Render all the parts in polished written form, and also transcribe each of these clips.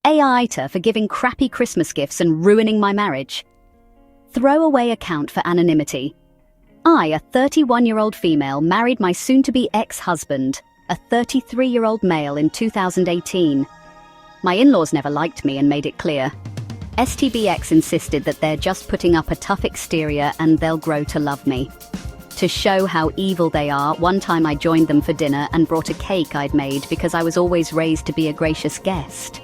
AITA for giving crappy Christmas gifts and ruining my marriage. Throwaway account for anonymity. I, a 31-year-old female, married my soon-to-be ex-husband, a 33-year-old male, in 2018. My in-laws never liked me and made it clear. STBX insisted that they're just putting up a tough exterior and they'll grow to love me. To show how evil they are, one time I joined them for dinner and brought a cake I'd made because I was always raised to be a gracious guest.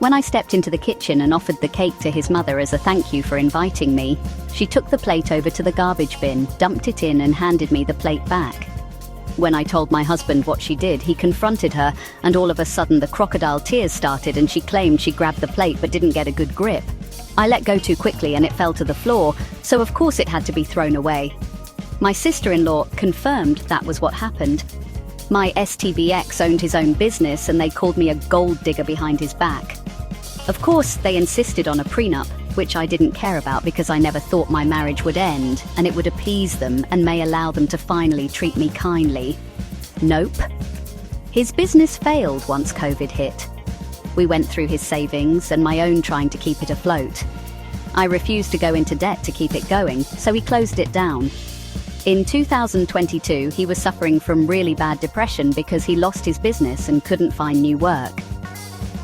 When I stepped into the kitchen and offered the cake to his mother as a thank you for inviting me, she took the plate over to the garbage bin, dumped it in and handed me the plate back. When I told my husband what she did, he confronted her, and all of a sudden the crocodile tears started and she claimed she grabbed the plate but didn't get a good grip. I let go too quickly and it fell to the floor, so of course it had to be thrown away. My sister-in-law confirmed that was what happened. My STBX owned his own business and they called me a gold digger behind his back. Of course, they insisted on a prenup, which I didn't care about because I never thought my marriage would end and it would appease them and may allow them to finally treat me kindly. Nope. His business failed once COVID hit. We went through his savings and my own trying to keep it afloat. I refused to go into debt to keep it going, so he closed it down. In 2022, he was suffering from really bad depression because he lost his business and couldn't find new work.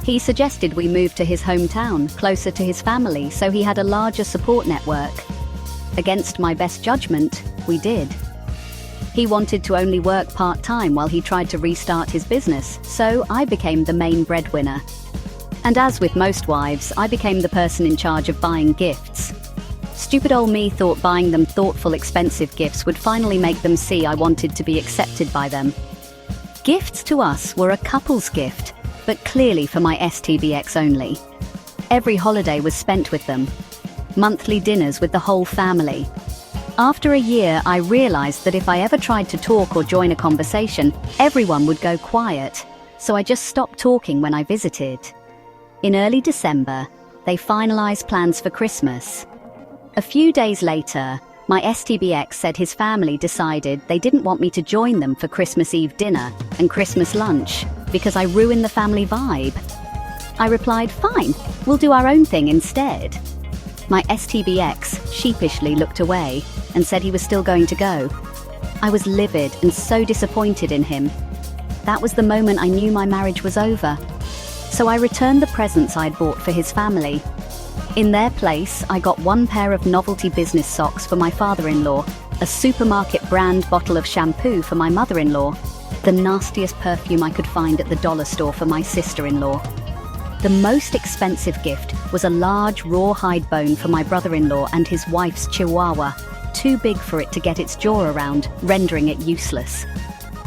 He suggested we move to his hometown, closer to his family, so he had a larger support network. Against my best judgment, we did. He wanted to only work part-time while he tried to restart his business, so I became the main breadwinner. And as with most wives, I became the person in charge of buying gifts. Stupid old me thought buying them thoughtful, expensive gifts would finally make them see I wanted to be accepted by them. Gifts to us were a couple's gift, but clearly for my STBX only. Every holiday was spent with them. Monthly dinners with the whole family. After a year, I realized that if I ever tried to talk or join a conversation, everyone would go quiet, so I just stopped talking when I visited. In early December, they finalized plans for Christmas. A few days later, my STBX said his family decided they didn't want me to join them for Christmas Eve dinner and Christmas lunch because I ruined the family vibe. I replied, fine, we'll do our own thing instead. My STBX sheepishly looked away and said he was still going to go. I was livid and so disappointed in him. That was the moment I knew my marriage was over. So I returned the presents I'd bought for his family. In their place, I got one pair of novelty business socks for my father-in-law, a supermarket brand bottle of shampoo for my mother-in-law, the nastiest perfume I could find at the dollar store for my sister-in-law. The most expensive gift was a large rawhide bone for my brother-in-law and his wife's chihuahua, too big for it to get its jaw around, rendering it useless.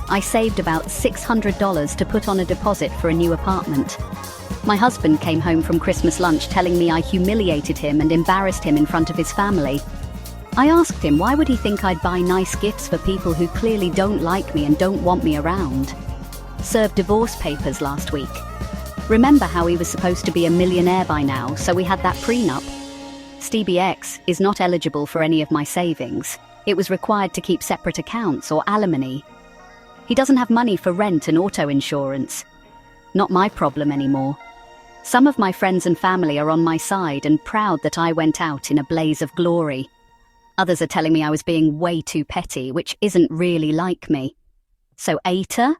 I saved about $600 to put on a deposit for a new apartment. My husband came home from Christmas lunch telling me I humiliated him and embarrassed him in front of his family. I asked him why would he think I'd buy nice gifts for people who clearly don't like me and don't want me around. Served divorce papers last week. Remember how he was supposed to be a millionaire by now, so we had that prenup. STBX is not eligible for any of my savings. It was required to keep separate accounts or alimony. He doesn't have money for rent and auto insurance. Not my problem anymore. Some of my friends and family are on my side and proud that I went out in a blaze of glory. Others are telling me I was being way too petty, which isn't really like me. So AITA,